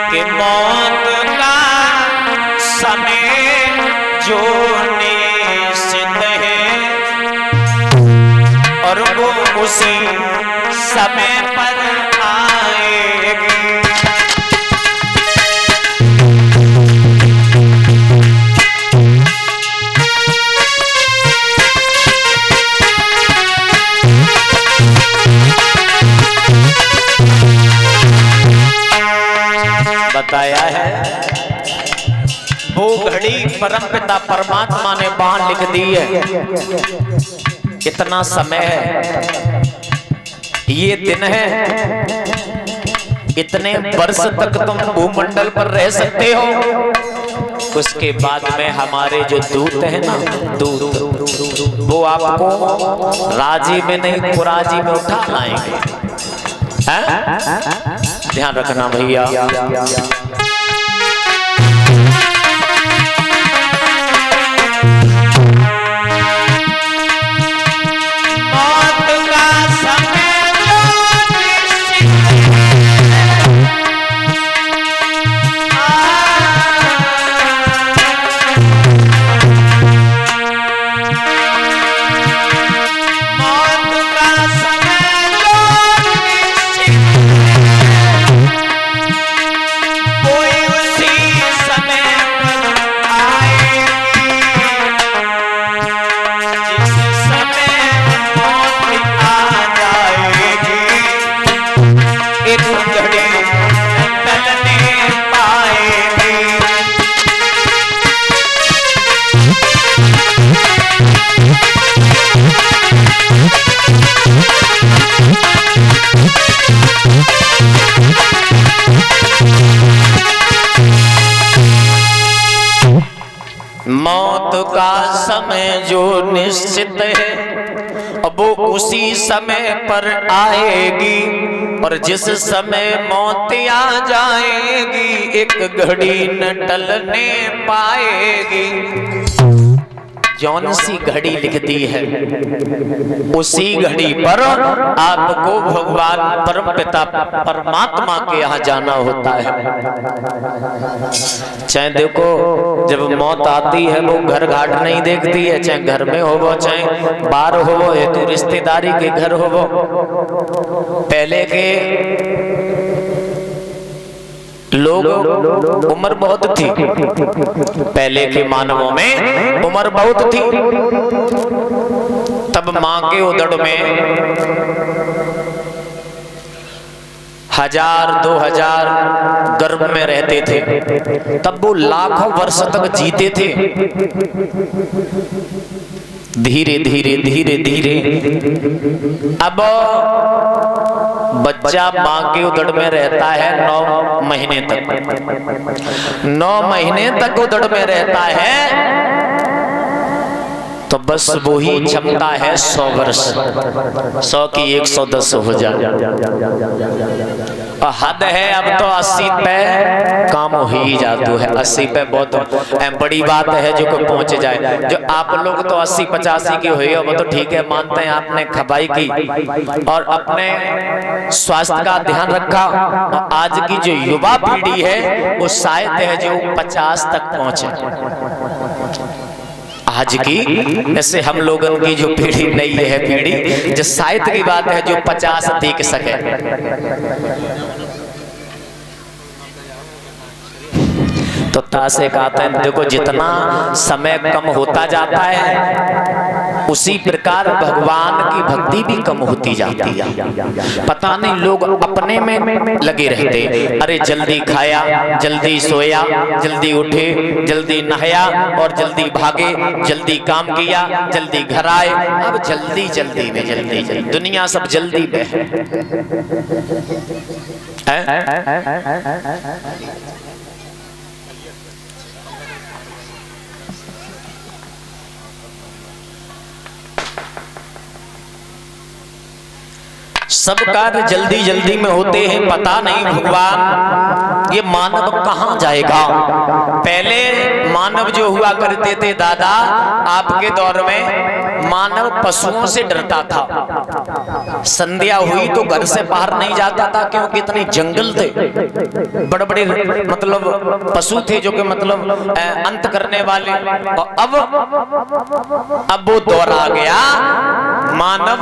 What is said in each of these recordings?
कि मौत का समय जो निश्चित है और वो उसी समय पर आएगी। बताया है वो घड़ी परमपिता परमात्मा ने बाहर लिख दी है। इतना समय है, ये दिन है, इतने वर्ष तक तुम भूमंडल पर रह सकते हो। उसके बाद में हमारे जो दूत है ना, दूत वो आपको राजी में नहीं पुराजी में उठा लाएंगे। ध्यान रखना भैया। मौत का समय जो निश्चित है अब वो उसी समय पर आएगी और जिस समय मौत आ जाएगी एक घड़ी न टलने पाएगी। जौन सी घड़ी लिख दी है उसी घड़ी पर आपको भगवान परमपिता परमात्मा के यहाँ जाना होता है। चाहे देखो जब मौत आती है वो घर घाट नहीं देखती है, चाहे घर में हो वो चाहे बाहर हो वो है तो रिश्तेदारी के घर हो वो। पहले के लोग उम्र बहुत थी, पहले के मानवों में उम्र बहुत थी, तब मां के उदर में 1000-2000 गर्भ में रहते थे, तब वो लाखों वर्ष तक जीते थे। धीरे धीरे धीरे धीरे अब बच्चा मां के उदर में रहता है 9 महीने तक। 9 महीने तक उदर में रहता है तो बस वही क्षमता है 100 वर्ष। 100 की 110 हो जाए। हद है अब तो 80 पे काम हो ही जादू है। 80 पे बहुत बड़ी बात है जो कोई पहुंच जाए। जो आप लोग तो 80-85 की हुई हो वो तो ठीक है, मानते हैं आपने खबाई की और अपने स्वास्थ्य का ध्यान रखा। आज की जो युवा पीढ़ी है वो शायद है जो 50 तक पहुंचे। आज की ऐसे हम लोगों की जो पीढ़ी नई है पीढ़ी जो शायद की बात है जो 50 देख सके। तो तासे कहते हैं देखो जितना समय कम होता जाता है उसी प्रकार भगवान की भक्ति भी कम होती जाती है। पता नहीं लोग अपने में लगे रहते, अरे जल्दी खाया, जल्दी सोया, जल्दी उठे, जल्दी नहाया और जल्दी भागे, जल्दी काम किया, जल्दी घर आए। अब जल्दी जल्दी में जल्दी जल्दी दुनिया सब जल्दी में है। सब कार्य जल्दी जल्दी में होते हैं। पता नहीं भगवान ये मानव कहाँ जाएगा। पहले मानव जो हुआ करते थे दादा, आपके दौर में मानव पशुओं से डरता था। संध्या हुई तो घर से बाहर नहीं जाता था, क्योंकि इतने जंगल थे, बड़े बड़े मतलब पशु थे जो कि मतलब अंत करने वाले। और अब वो दौर आ गया, मानव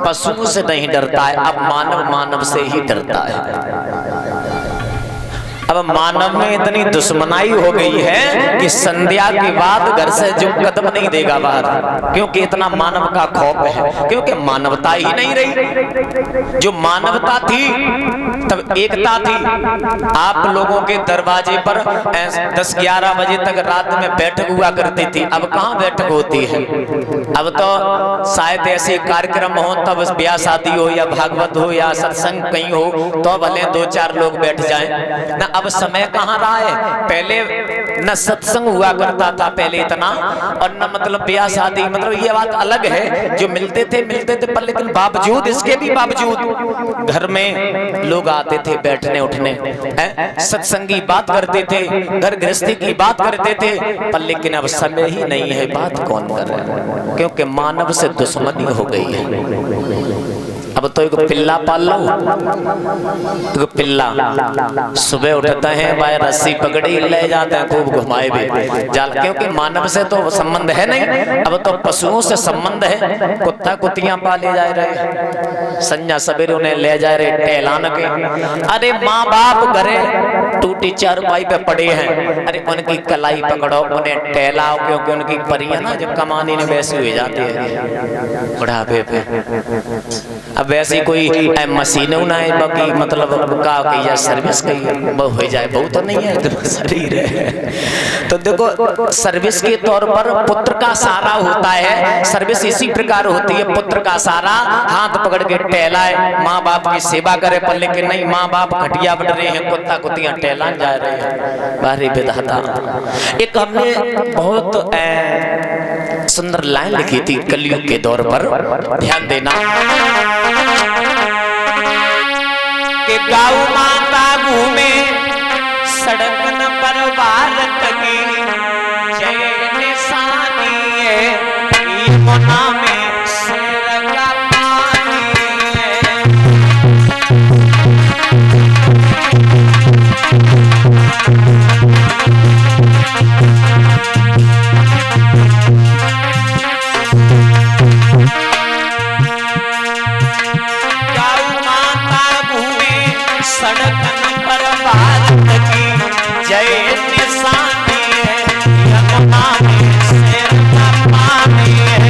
पशुओं से नहीं डरता है, अब मानव मानव से ही डरता है। अब मानव में इतनी दुश्मनाई हो गई है कि संध्या के बाद घर से जो कदम नहीं देगा बाहर, क्योंकि इतना मानव का खौफ है, क्योंकि मानवता ही नहीं रही। जो मानवता थी तब एकता थी। आप लोगों के दरवाजे पर 10-11 बजे तक रात में बैठक हुआ करती थी, अब कहाँ बैठक होती है। अब तो शायद ऐसे कार्यक्रम हो, तब ब्याह शादी हो या भागवत हो या सत्संग कहीं हो, तो भले 2-4 लोग बैठ जाएं ना। अब समय कहाँ रहा है। पहले न सत्संग हुआ करता था पहले इतना, और न मतलब ब्याह शादी, मतलब ये बात अलग है। जो मिलते थे पर लेकिन बावजूद, इसके भी बावजूद घर में लोग आते थे बैठने उठने, सत्संगी बात करते थे, घर गृहस्थी की बात करते थे, पर लेकिन अब समय ही नहीं है, बात कौन कर रहा है, क्योंकि मानव से दुश्मनी हो गई है। अब तो एक पिल्ला पाल लो, एक पिल्ला सुबह उठता है, भाई रस्सी पकड़ी ले जाते हैं, खूब घुमाए भी जाल, क्योंकि मानव से तो संबंध है नहीं, अब तो पशुओं से संबंध है। कुत्ता कुत्तियां पाले जा रहे, संजा सवेरे उन्हें ले जा रहे टहलाने के। अरे माँ बाप घरे टूटी चारपाई पे पड़े हैं, अरे उनकी कलाई पकड़ो, उन्हें टहलाओ, क्योंकि उनकी परियां ना जब कमाने में वैसी हो जाती है बुढ़ापे पे। अब वैसी कोई मशीनें ना है, बाकी मतलब का या सर्विस कही हो जाए, बहुत तो नहीं है, तो शरीर है। तो देखो सर्विस के तौर पर पुत्र का सहारा होता है, सर्विस इसी प्रकार होती है, पुत्र का सहारा हाथ पकड़ के टहलाए, माँ बाप की सेवा करे, पर लेकिन नहीं, माँ बाप घटिया बढ़ रहे हैं, कुत्ता कुत्तियां टहलान जा रहे हैं। बारी विधाता। एक हमने बहुत सुंदर लाइन लिखी थी कलयुग के दौर पर, ध्यान देना कि गौ माता घूमे सड़कन पर भारत की, जय निशानी है यमुना में शेर का पानी है। सड़कन पर भारत की जय निशानी है, यमुना में शेर का पानी है।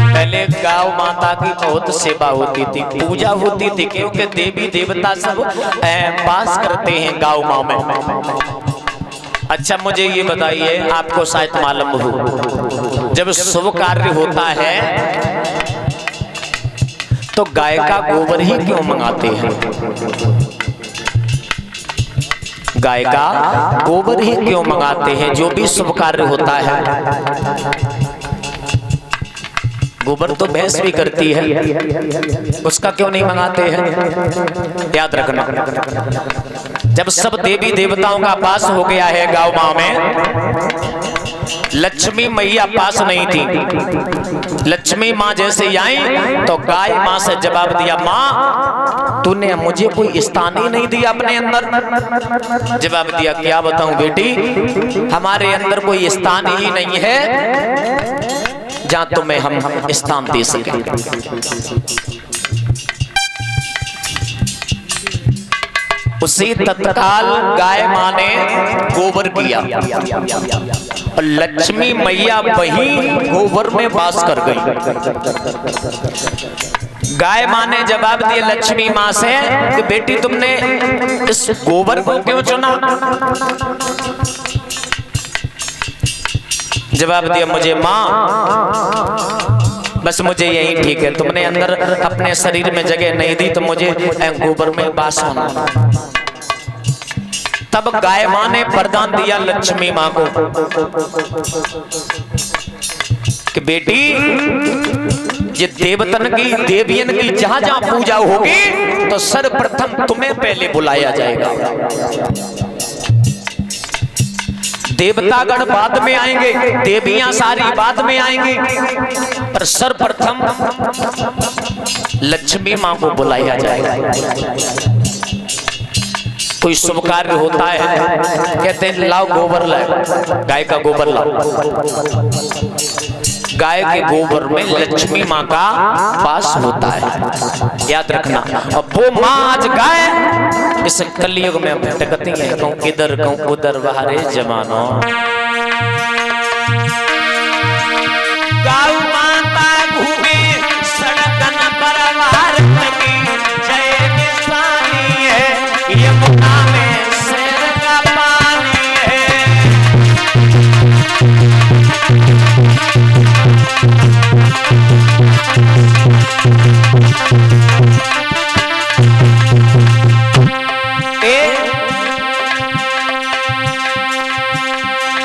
पहले गौ माता की बहुत सेवा होती थी, पूजा होती थी, क्योंकि देवी देवता सब वास करते हैं गौ माँ में। अच्छा मुझे ये बताइए, आपको शायद मालूम हो, जब शुभ कार्य होता है तो गाय का गोबर ही क्यों मंगाते हैं। गाय का गोबर ही क्यों मंगाते हैं, जो भी शुभ कार्य होता है। गोबर तो भैंस भी करती है, उसका क्यों नहीं मंगाते हैं। याद रखना, जब सब देवी देवताओं का पास हो गया है गाँव माँ में, लक्ष्मी मैया पास नहीं थी। लक्ष्मी माँ जैसे आई तो गाय माँ से जवाब दिया, माँ तूने मुझे कोई स्थान ही नहीं दिया अपने अंदर। जवाब दिया, क्या बताऊं बेटी, हमारे अंदर कोई स्थान ही नहीं है जहां तुम्हें हम स्थान दे सके। उसी तत्काल गाय माँ ने गोबर किया और लक्ष्मी मैया वही गोबर में वास कर गई। गाय माँ ने जवाब दिया लक्ष्मी माँ से कि बेटी तुमने इस गोबर को क्यों चुना। जवाब दिया, मुझे माँ बस मुझे यही ठीक है, तुमने अंदर अपने शरीर में जगह नहीं दी तो मुझे गोबर में वास होना। तब गाय मां ने वरदान दिया लक्ष्मी मां को कि बेटी ये देवतन की देवियन की जहां जहां पूजा होगी तो सर्वप्रथम तुम्हें पहले बुलाया जाएगा। देवतागण बाद में आएंगे, देवियां सारी बाद में आएंगी, पर सर्वप्रथम लक्ष्मी मां को बुलाया जाएगा। कोई शुभ कार्य होता है, कहते हैं लाओ गोबर लाओ, गाय का गोबर लाओ। गाय के गोबर में लक्ष्मी माँ का वास होता है, याद रखना। अब वो माँ आज गाय इस कलयुग में भटकती है, कहूं किधर कहूं उधर बाहरे जमानो। गाय माता घूमे सड़कन पर भारत की जय निशानी है, यमुना में शेर का पानी है।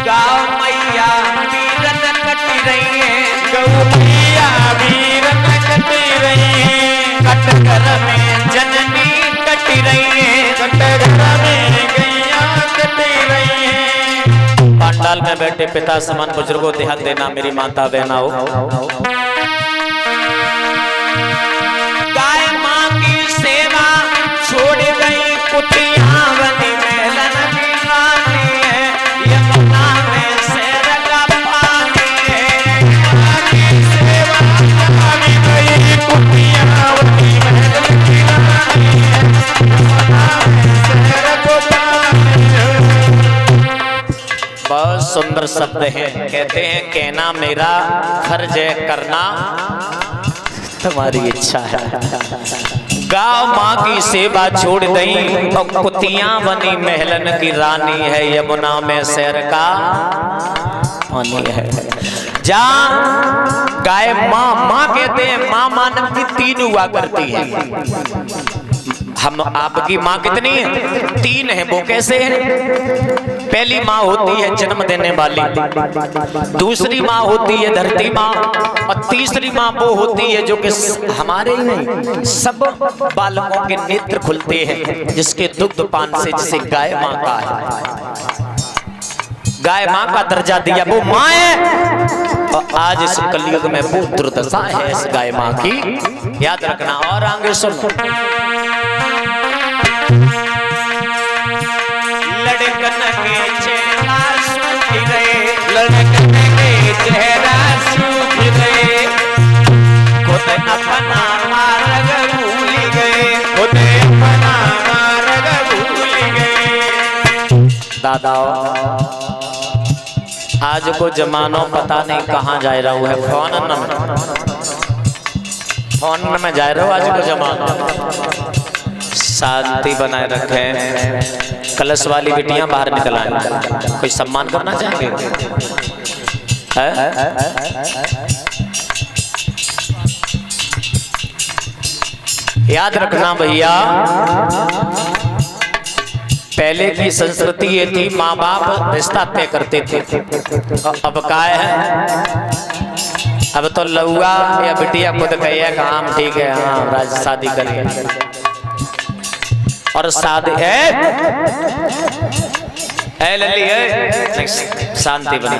गाँव मैया वीरन कटी रही है, गौ मैया वीरन कटी रही है, कटघर में जननी कटी रही है, कटघर में गैया कटी रही है। पांडाल में बैठे पिता समान बुजुर्गों ध्यान देना, मेरी माता बहना हो। गाय माँ की सेवा छोड़ गई कुटिया बनी मेलन की रानी है, यमुना में शेर का पानी है। की सेवा छोड़ गई कुटिया बनी मेलन की रानी है, यमुना में शेर का पानी है। बहुत सुंदर शब्द है, कहते हैं कहना मेरा फर्ज है, करना तुम्हारी इच्छा है। गाँव माँ की सेवा छोड़ दई और कुतियां बनी महलन की रानी है, यमुना में शेर का पानी है। जहाँ गाय माँ माँ कहते हैं, माँ मानव की तीन हुआ करती है। हम आपकी माँ कितनी है? तीन है। वो कैसे है? पहली माँ होती है जन्म देने वाली, दूसरी माँ होती है धरती माँ, और तीसरी माँ वो होती है जो कि हमारे ही नहीं सब बालकों के नेत्र खुलते हैं, जिसके दुग्ध पान से, जिसे गाय माँ का है। गाय माँ का दर्जा दिया, वो माँ है। और आज इस कलयुग में वो दुर्दशा है इस गाय माँ की, याद रखना। और आगे सुनो, लड़कन के चेहरा सूख गए, लड़कन के चेहरा सूख गए, खुद अपना मार्ग भूल गए, खुद अपना मार्ग भूल गए। दादा आज को जमानो पता नहीं कहाँ जा रहा है, फोन में जा रहा हो आज को जमानो। शांति बनाए रखें। कलश वाली बेटियां बाहर निकल आए, कोई सम्मान करना चाहेंगे? याद रखना भैया, पहले की संस्कृति ये थी, माँ बाप रिश्ता तय करते थे। अब काय है, अब तो लौआ या बिटिया खुद कहिए काम ठीक है, हाँ राज शादी करिए। और शादी है लल्ली है, शांति बनी।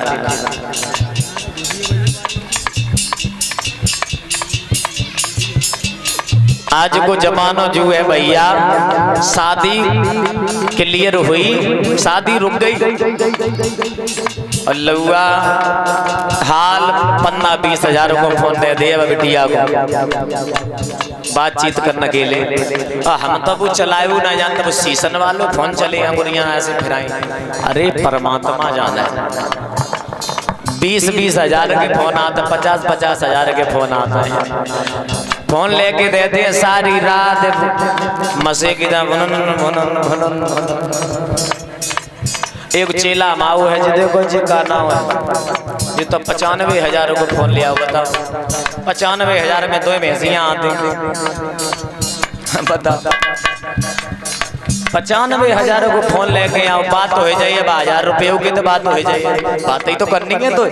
आज को जमानो जो है भैया, शादी क्लियर हुई, शादी रुक गई और लौआ हाल 15-20 हजार को फोन दे दे बिटिया को बातचीत करने के लिए। हम तो वो चलाए ना जानते, वो सीजन वालों फोन चले हैं बुढ़िया ऐसे फिराई। अरे परमात्मा जाना है, 20-20 हजार के फोन आते, 50-50 हजार के फोन आते हैं। फोन लेके देते हैं सारी रात मसे की एक चेला माऊ है जी, देखो जी का नाम है जी, तो 95 हजार को फोन लिया, बताओ 95 हजार में 2 भैंसियां आती, बताओ 95,000 को फोन लेके आओ, बात तो हो जाइए, 1000 रुपये की तो बात हो जाइए, बात ही तो करनी है। तो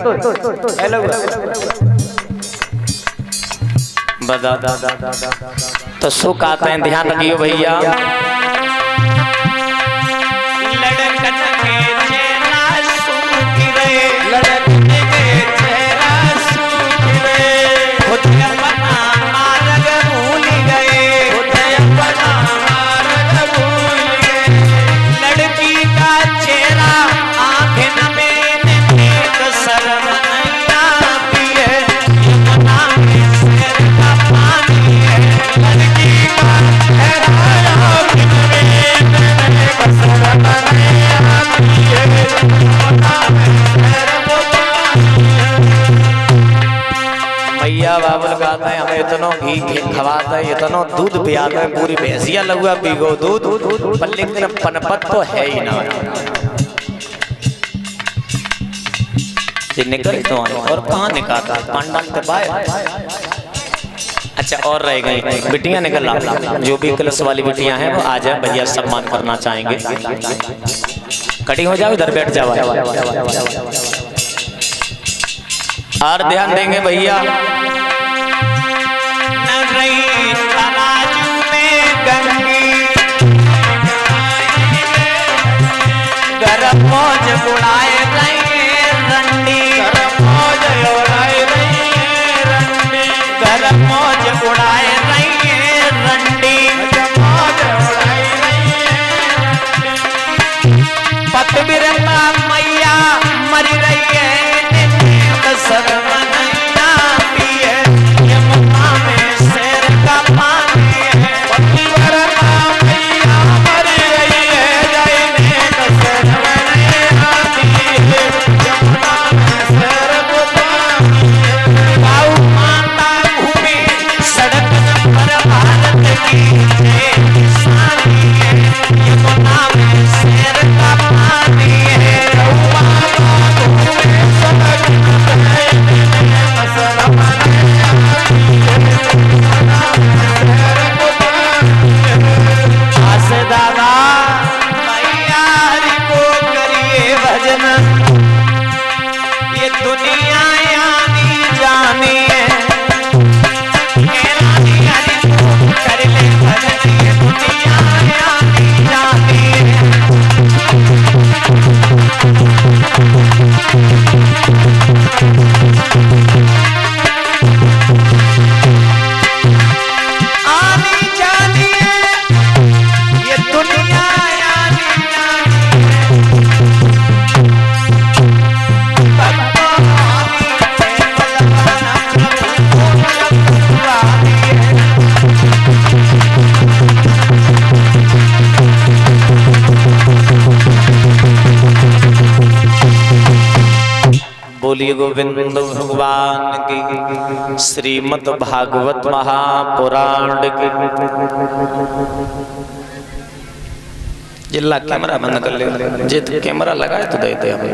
बता तो सुख आते हैं, ध्यान रखियो भैया। भैया बाबुल कहते हैं हमें इतना घी खवाता है, इतना दूध पियाता है, पूरी भैंसिया लगुआ पीगो दूध, पर लेकिन पनपत तो है ही ना। निकल तो और कहाँ निकालता पांडाल के बाय। अच्छा और रह गई बिटियां, निकल रहा, जो भी क्लास वाली बिटियां हैं वो आ जाए, भैया सम्मान करना चाहेंगे। कटिंग हो जाओ, इधर बैठ जाओ। और ध्यान देंगे भैया, गरम मौज उड़ाए रंडी, गरम मौज उड़ाए रंडी, गरम मौज उड़ाए रंडी, पत बिरंगा मैया मरी रही है, सरमनैया पिए यमुना में शेर का पानी है। पति बिरंगा मैया मरी रही है, जय सरमनैया पिए यमुना में शेर का पानी है। गाँव माता भूमि सड़क नंबर भारत की निशानी है, यमुना में शेर का पानी है। दादा मैया को करिए भजन, ये दुनिया यानी जानी है, कर ले भजन, ये दुनिया यानी जानी है। बोलिए गोविंद भगवान की, श्रीमद् भागवत महापुराण की। जिला कैमरा बंद कर ले, जित कैमरा लगाए तो देते हमें।